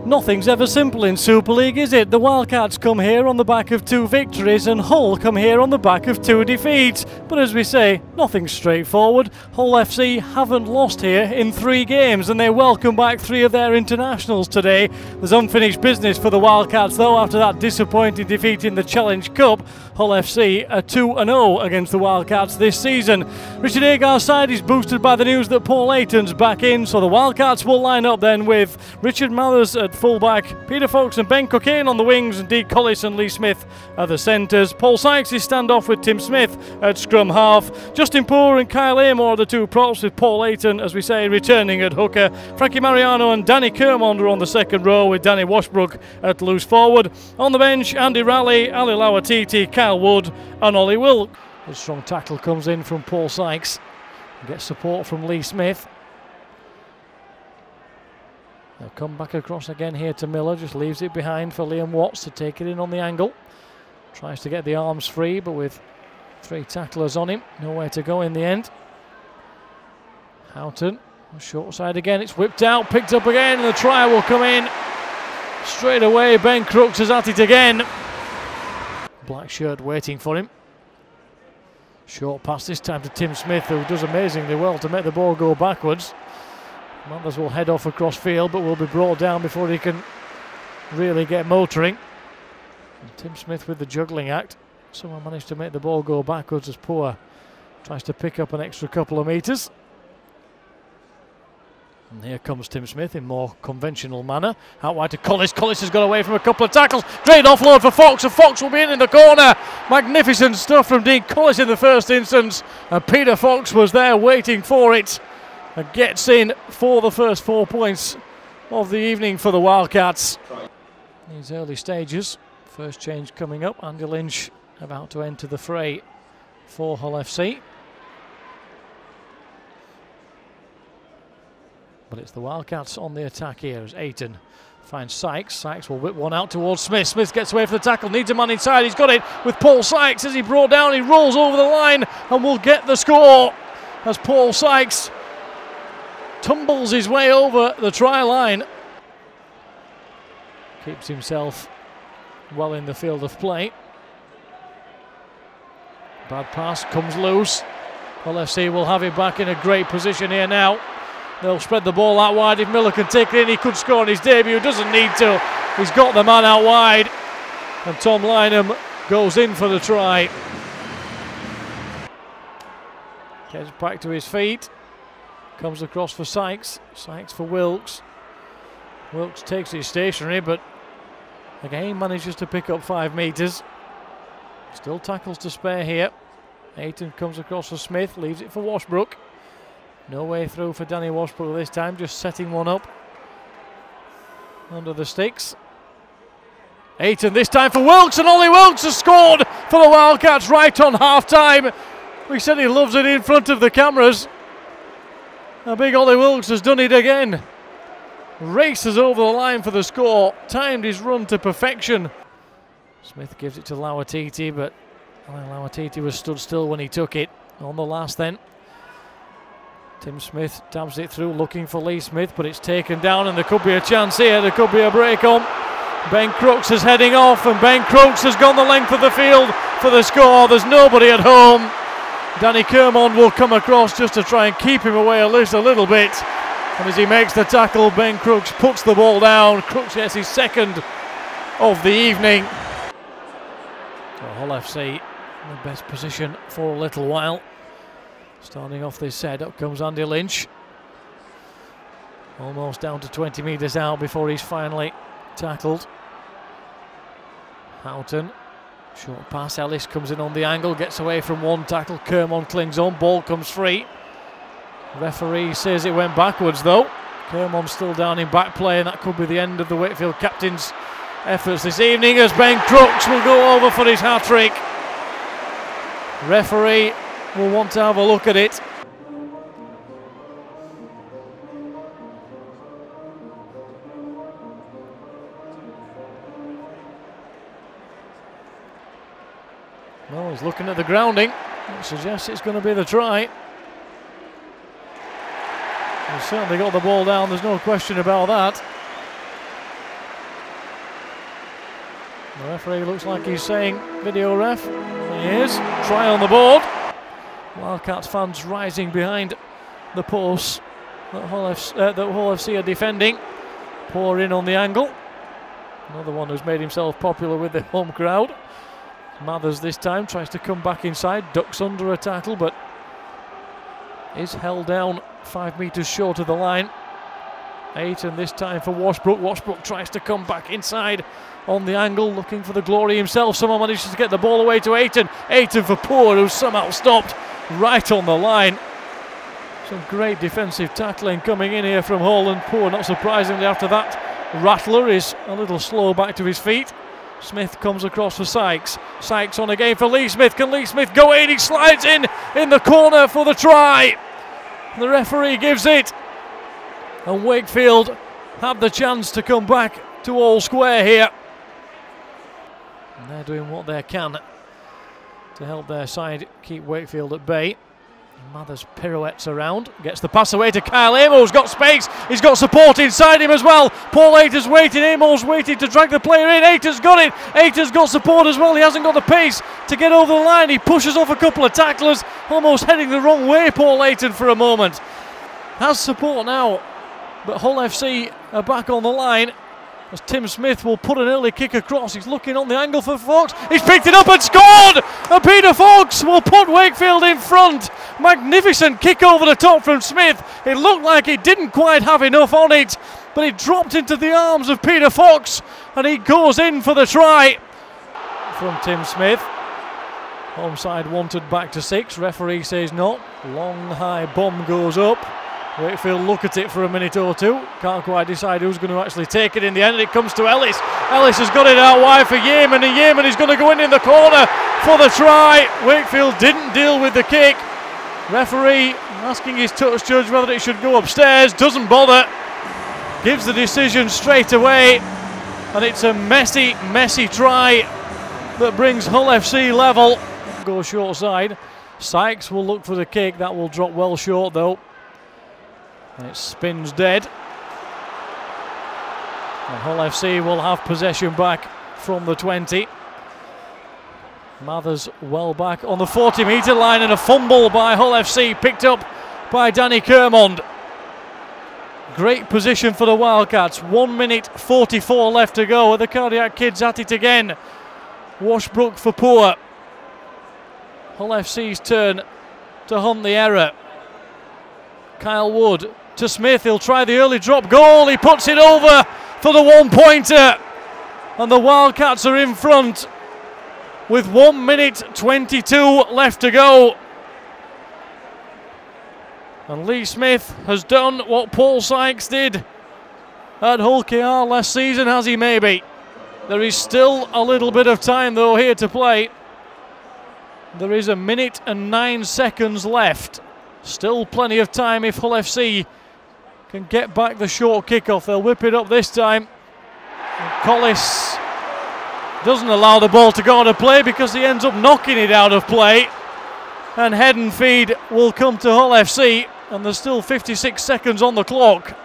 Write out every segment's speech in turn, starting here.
Nothing's ever simple in Super League, is it? The Wildcats come here on the back of 2 victories and Hull come here on the back of 2 defeats. But as we say, nothing's straightforward. Hull FC haven't lost here in 3 games and they welcome back 3 of their internationals today. There's unfinished business for the Wildcats though after that disappointing defeat in the Challenge Cup. Hull FC are 2-0 against the Wildcats this season. Richard Agar's side is boosted by the news that Paul Ayton's back in, so the Wildcats will line up then with Richard Mathers at fullback, Peter Fox and Ben Cockayne on the wings, and Dee Collis and Lee Smith are the centres. Paul Sykes is standoff with Tim Smith at scrum half. Justin Poore and Kyle Amor are the 2 props, with Paul Ayton, as we say, returning at hooker. Frankie Mariano and Danny Kermond are on the second row, with Danny Washbrook at loose forward. On the bench, Andy Raleigh, Ali Lawatiti, Kyle Wood and Ollie Wilk. A strong tackle comes in from Paul Sykes. Gets support from Lee Smith. They'll come back across again here to Miller, just leaves it behind for Liam Watts to take it in on the angle. Tries to get the arms free, but with 3 tacklers on him, nowhere to go in the end. Houghton, short side again, it's whipped out, picked up again, and the try will come in. Straight away, Ben Crooks is at it again. Black shirt waiting for him. Short pass this time to Tim Smith, who does amazingly well to make the ball go backwards. Mathers will head off across field, but will be brought down before he can really get motoring. And Tim Smith with the juggling act. Someone managed to make the ball go backwards as Poore tries to pick up an extra couple of metres. And here comes Tim Smith in more conventional manner. Out wide to Collis. Collis has got away from a couple of tackles. Great offload for Fox, and Fox will be in the corner. Magnificent stuff from Dean Collis in the first instance. And Peter Fox was there waiting for it. And gets in for the first 4 points of the evening for the Wildcats. These early stages, first change coming up. Andy Lynch about to enter the fray for Hull FC. But it's the Wildcats on the attack here as Ayton finds Sykes. Sykes will whip one out towards Smith. Smith gets away from the tackle, needs a man inside. He's got it with Paul Sykes as he brought down. He rolls over the line and will get the score as Paul Sykes tumbles his way over the try line. Keeps himself well in the field of play. Bad pass, comes loose. Hull FC will have it back in a great position here now. They'll spread the ball out wide. If Miller can take it in, he could score on his debut. Doesn't need to. He's got the man out wide. And Tom Lynham goes in for the try. Gets back to his feet. Comes across for Sykes. Sykes for Wilkes. Wilkes takes it stationary, but again manages to pick up 5 metres. Still tackles to spare here. Ayton comes across for Smith. Leaves it for Washbrook. No way through for Danny Washbrook this time, just setting one up under the sticks. Ayton this time for Wilkes, and Ollie Wilkes has scored for the Wildcats right on half-time. We said he loves it in front of the cameras. Now big Ollie Wilkes has done it again. Races over the line for the score, timed his run to perfection. Smith gives it to Lawatiti, but Lawatiti was stood still when he took it. On the last then. Tim Smith dabs it through, looking for Lee Smith, but it's taken down and there could be a chance here, there could be a break on. Ben Crooks is heading off and Ben Crooks has gone the length of the field for the score. There's nobody at home. Danny Kermond will come across just to try and keep him away a little bit. And as he makes the tackle, Ben Crooks puts the ball down. Crooks gets his second of the evening. So Hull FC in the best position for a little while. Starting off this set, up comes Andy Lynch. Almost down to 20 metres out before he's finally tackled. Houghton, short pass, Ellis comes in on the angle, gets away from one tackle, Kermond clings on, ball comes free. Referee says it went backwards though. Kermond still down in back play, and that could be the end of the Wakefield captain's efforts this evening as Ben Crooks will go over for his hat-trick. Referee will want to have a look at it. Well, he's looking at the grounding. It suggests it's going to be the try. He's certainly got the ball down, there's no question about that. The referee looks like he's saying, video ref. He is. Try on the board. Wildcats fans rising behind the posts that Hull FC are defending. Pour in on the angle. Another one who's made himself popular with the home crowd. Mathers this time tries to come back inside, ducks under a tackle, but is held down 5 metres short of the line. Ayton this time for Washbrook. Washbrook tries to come back inside on the angle, looking for the glory himself. Someone manages to get the ball away to Ayton. Ayton for Poor, who's somehow stopped right on the line. Some great defensive tackling coming in here from Hull, and Poor, not surprisingly after that, Rattler is a little slow back to his feet. Smith comes across for Sykes. Sykes on again for Lee Smith. Can Lee Smith go in? He slides in the corner for the try. The referee gives it. And Wakefield have the chance to come back to all square here. And they're doing what they can to help their side keep Wakefield at bay. Mathers pirouettes around, gets the pass away to Kyle Amos, got space, he's got support inside him as well. Paul Ayton's waiting, Amos waiting to drag the player in. Ayton's got it, Ayton's got support as well. He hasn't got the pace to get over the line. He pushes off a couple of tacklers, almost heading the wrong way, Paul Ayton, for a moment. Has support now, but Hull FC are back on the line as Tim Smith will put an early kick across. He's looking on the angle for Fox. He's picked it up and scored! And Peter Fox will put Wakefield in front. Magnificent kick over the top from Smith. It looked like he didn't quite have enough on it, but it dropped into the arms of Peter Fox, and he goes in for the try from Tim Smith. Home side wanted back to 6. Referee says no. Long high bomb goes up. Wakefield look at it for a minute or two. Can't quite decide who's going to actually take it in the end. It comes to Ellis. Ellis has got it out wide for Yeaman, and Yeaman is going to go in the corner for the try. Wakefield didn't deal with the kick. Referee asking his touch judge whether it should go upstairs. Doesn't bother. Gives the decision straight away. And it's a messy, messy try that brings Hull FC level. Go short side. Sykes will look for the kick. That will drop well short though. And it spins dead. And Hull FC will have possession back from the 20. Mathers well back on the 40-metre line, and a fumble by Hull FC picked up by Danny Kermond. Great position for the Wildcats. 1 minute 44 left to go. The Cardiac Kids at it again. Washbrook for Poor. Hull FC's turn to hunt the error. Kyle Wood to Smith. He'll try the early drop goal. He puts it over for the 1-pointer. And the Wildcats are in front with 1 minute 22 left to go. And Lee Smith has done what Paul Sykes did at Hull KR last season, has he? Maybe. There is still a little bit of time though here to play. There is 1 minute and 9 seconds left. Still plenty of time if Hull FC can get back the short kickoff. They'll whip it up this time. And Collis doesn't allow the ball to go out of play because he ends up knocking it out of play. And head and feed will come to Hull FC, and there's still 56 seconds on the clock.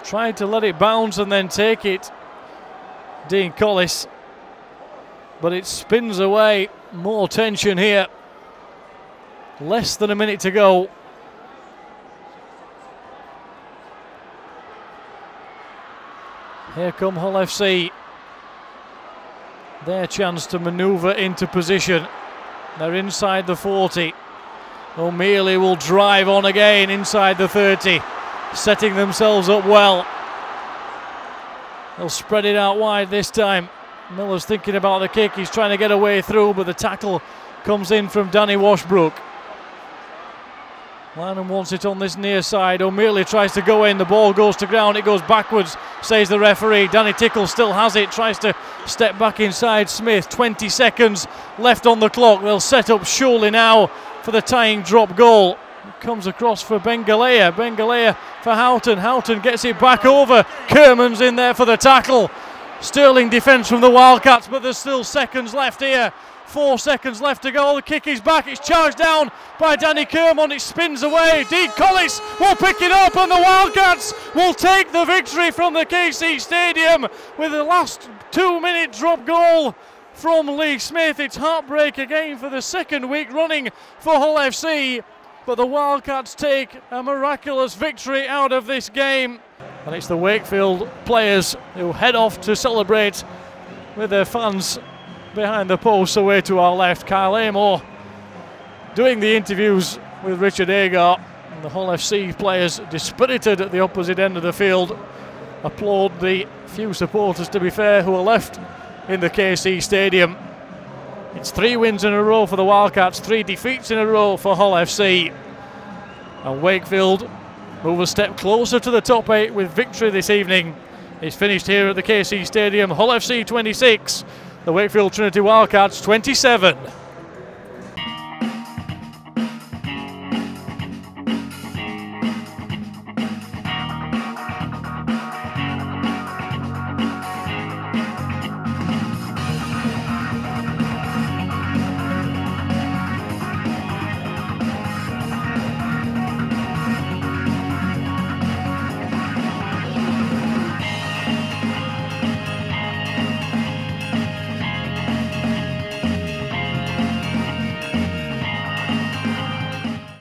Tried to let it bounce and then take it, Dean Collis. But it spins away. More tension here. Less than a minute to go. Here come Hull FC. Their chance to manoeuvre into position. They're inside the 40. O'Mealy will drive on again inside the 30. Setting themselves up well. They'll spread it out wide this time. Miller's thinking about the kick. He's trying to get away through, but the tackle comes in from Danny Washbrook. Lanham wants it on this near side. O'Mealy tries to go in. The ball goes to ground. It goes backwards, says the referee. Danny Tickle still has it. Tries to step back inside Smith. 20 seconds left on the clock. They'll set up surely now for the tying drop goal. It comes across for Bengalea. Bengalea for Houghton. Houghton gets it back over. Kerman's in there for the tackle. Sterling defence from the Wildcats, but there's still seconds left here 4 seconds left to go. The kick is back. It's charged down by Danny Kermond. It spins away. Dean Collis will pick it up, and the Wildcats will take the victory from the KC Stadium with the last 2-minute drop goal from Lee Smith. It's heartbreak again for the second week running for Hull FC, but the Wildcats take a miraculous victory out of this game. And it's the Wakefield players who head off to celebrate with their fans behind the post. Away to our left, Kyle Amor doing the interviews with Richard Agar. And the Hull FC players, dispirited at the opposite end of the field, applaud the few supporters, to be fair, who are left in the KC Stadium. It's 3 wins in a row for the Wildcats, 3 defeats in a row for Hull FC. And Wakefield move a step closer to the top 8 with victory this evening. It's finished here at the KC Stadium. Hull FC 26, the Wakefield Trinity Wildcats 27.